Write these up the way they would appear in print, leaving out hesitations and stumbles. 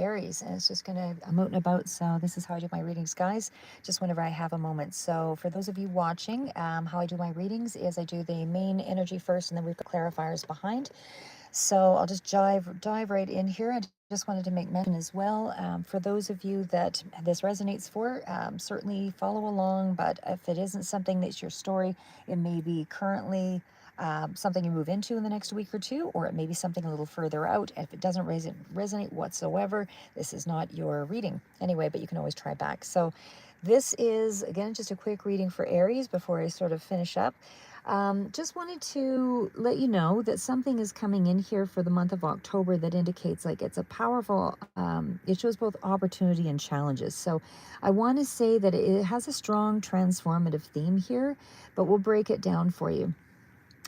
Aries, and it's just I'm out and about, so this is how I do my readings, guys, just whenever I have a moment. So for those of you watching, how I do my readings is I do the main energy first, and then we've got clarifiers behind. So I'll just dive right in here. I just wanted to make mention as well, for those of you that this resonates for, certainly follow along. But if it isn't something that's your story, it may be currently something you move into in the next week or two, or it may be something a little further out. If it doesn't resonate whatsoever, this is not your reading anyway, but you can always try back. So this is, again, just a quick reading for Aries before I sort of finish up. Just wanted to let you know that something is coming in here for the month of October that indicates like it's a powerful, it shows both opportunity and challenges. So I want to say that it has a strong transformative theme here, but we'll break it down for you.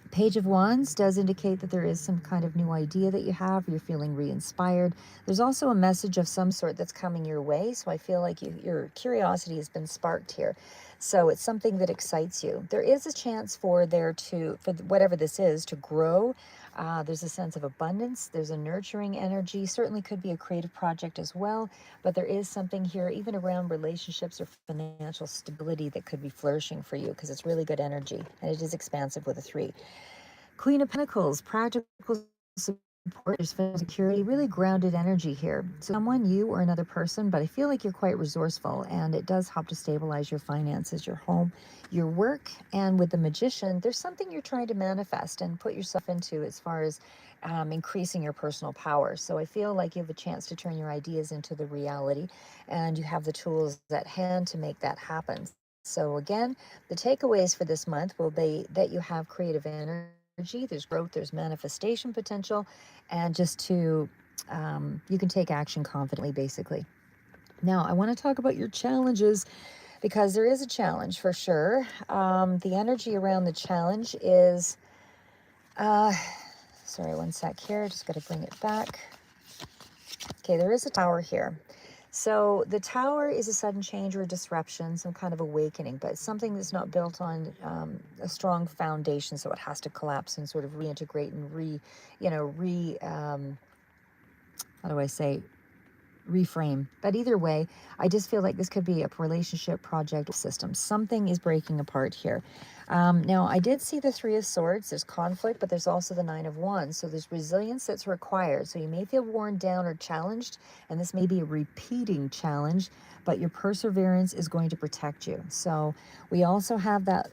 Page of Wands does indicate that there is some kind of new idea that you have. You're feeling re-inspired. There's also a message of some sort that's coming your way. So I feel like your curiosity has been sparked here. So it's something that excites you. There is a chance for whatever this is, to grow. There's a sense of abundance. There's a nurturing energy. Certainly could be a creative project as well. But there is something here, even around relationships or financial stability, that could be flourishing for you, because it's really good energy. And it is expansive with a 3. Queen of Pentacles, practical support, there's financial security, really grounded energy here. So someone, you or another person, but I feel like you're quite resourceful, and it does help to stabilize your finances, your home, your work. And with the Magician, there's something you're trying to manifest and put yourself into as far as increasing your personal power. So I feel like you have a chance to turn your ideas into the reality, and you have the tools at hand to make that happen. So again, the takeaways for this month will be that you have creative energy, there's growth, there's manifestation potential, and just you can take action confidently, basically. Now, I want to talk about your challenges, because there is a challenge for sure. The energy around the challenge is, uh, sorry, one sec here, just got to bring it back. Okay, there is a tower here. So the tower is a sudden change or a disruption, some kind of awakening, but it's something that's not built on a strong foundation, so it has to collapse and sort of reintegrate and how do I say, reframe. But either way, I just feel like this could be a relationship, project, system. Something is breaking apart here. Now, I did see the 3 of Swords. There's conflict, but there's also the 9 of Wands. So there's resilience that's required. So you may feel worn down or challenged, and this may be a repeating challenge, but your perseverance is going to protect you. So we also have that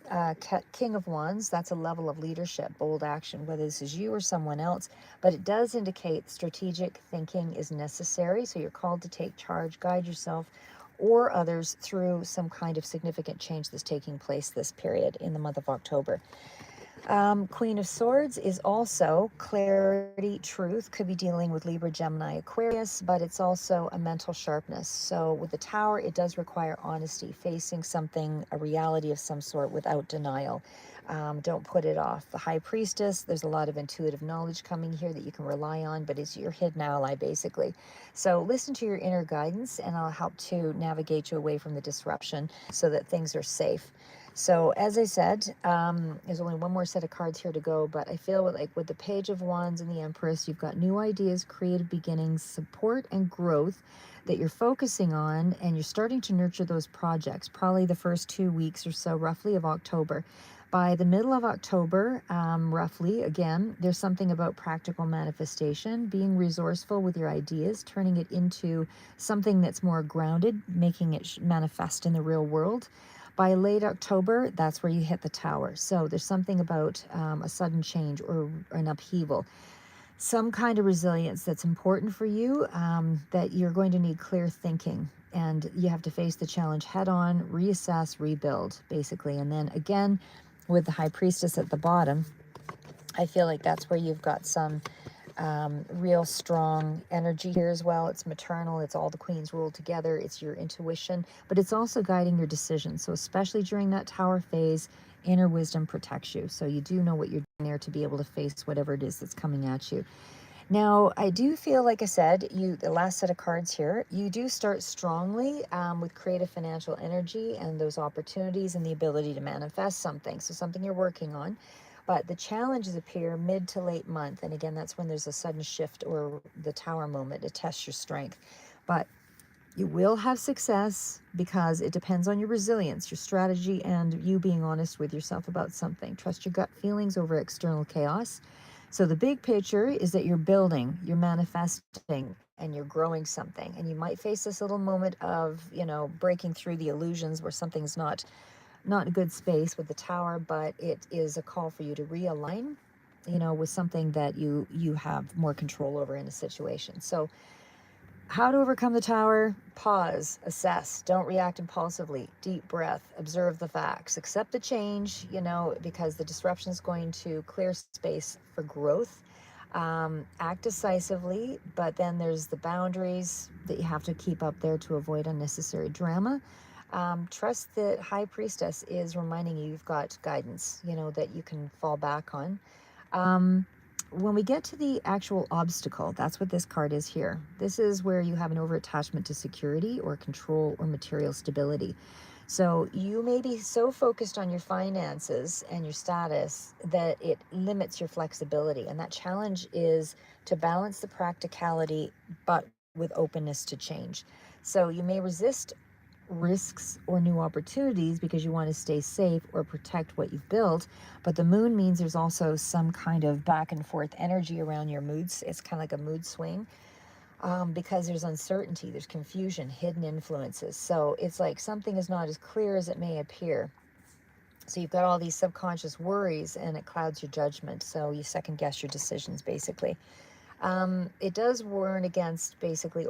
King of Wands. That's a level of leadership, bold action, whether this is you or someone else. But it does indicate strategic thinking is necessary. So you're called to take charge, guide yourself or others through some kind of significant change that's taking place this period in the month of October. Queen of Swords is also clarity, truth, could be dealing with Libra, Gemini, Aquarius, but it's also a mental sharpness. So with the Tower, it does require honesty, facing something, a reality of some sort, without denial. Don't put it off. The High Priestess, there's a lot of intuitive knowledge coming here that you can rely on, but it's your hidden ally, basically. So listen to your inner guidance, and I'll help to navigate you away from the disruption so that things are safe. So as I said, there's only one more set of cards here to go, but I feel like with the Page of Wands and the Empress, you've got new ideas, creative beginnings, support and growth that you're focusing on, and you're starting to nurture those projects, probably the first 2 weeks or so, roughly, of October. By the middle of October, roughly, again, there's something about practical manifestation, being resourceful with your ideas, turning it into something that's more grounded, making it manifest in the real world. By late October, that's where you hit the Tower. So there's something about a sudden change or an upheaval. Some kind of resilience that's important for you, that you're going to need clear thinking. And you have to face the challenge head on, reassess, rebuild, basically. And then again, with the High Priestess at the bottom, I feel like that's where you've got some real strong energy here as well. It's maternal, it's all the queens ruled together, it's your intuition, but it's also guiding your decisions. So especially during that Tower phase, inner wisdom protects you. So you do know what you're doing there to be able to face whatever it is that's coming at you. Now, I do feel, like I said, the last set of cards here, you do start strongly with creative financial energy and those opportunities and the ability to manifest something. So something you're working on. But the challenges appear mid to late month. And again, that's when there's a sudden shift or the Tower moment to test your strength. But you will have success because it depends on your resilience, your strategy, and you being honest with yourself about something. Trust your gut feelings over external chaos. So the big picture is that you're building, you're manifesting, and you're growing something. And you might face this little moment of, breaking through the illusions where something's not a good space with the tower, but it is a call for you to realign, with something that you have more control over in a situation. So how to overcome the tower: pause, assess, don't react impulsively, deep breath, observe the facts, accept the change, because the disruption is going to clear space for growth. Act decisively, but then there's the boundaries that you have to keep up there to avoid unnecessary drama. Trust that High Priestess is reminding you you've got guidance, that you can fall back on. Um, when we get to the actual obstacle, that's what this card is here. This is where you have an over attachment to security or control or material stability. So you may be so focused on your finances and your status that it limits your flexibility. And that challenge is to balance the practicality, but with openness to change. So you may resist risks or new opportunities because you want to stay safe or protect what you've built. But the moon means there's also some kind of back and forth energy around your moods. It's kind of like a mood swing, because there's uncertainty, there's confusion, hidden influences. So it's like something is not as clear as it may appear. So you've got all these subconscious worries and it clouds your judgment. So you second guess your decisions, basically. It does warn against basically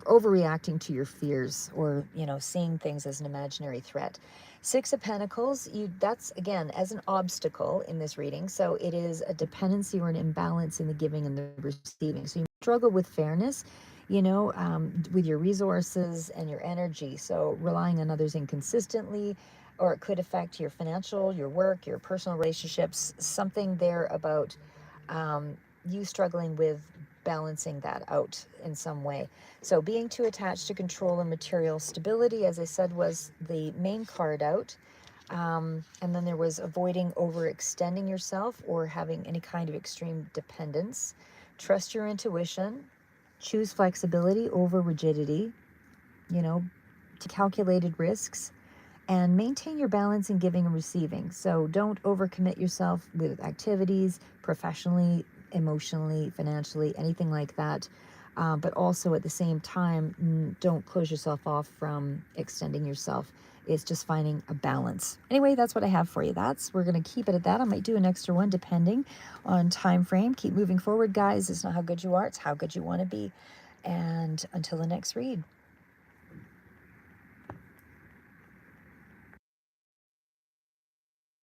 overreacting to your fears, or seeing things as an imaginary threat. Six of Pentacles, that's again as an obstacle in this reading. So it is a dependency or an imbalance in the giving and the receiving. So you struggle with fairness, with your resources and your energy. So relying on others inconsistently, or it could affect your financial, your work, your personal relationships. Something there about you struggling with balancing that out in some way. So being too attached to control and material stability, as I said, was the main card out. And then there was avoiding overextending yourself or having any kind of extreme dependence. Trust your intuition. Choose flexibility over rigidity. To calculated risks, and maintain your balance in giving and receiving. So don't overcommit yourself with activities, professionally, emotionally, financially, anything like that. But also at the same time, don't close yourself off from extending yourself. It's just finding a balance. Anyway, that's what I have for you. We're going to keep it at that. I might do an extra one depending on time frame. Keep moving forward, guys. It's not how good you are, it's how good you want to be. And until the next read.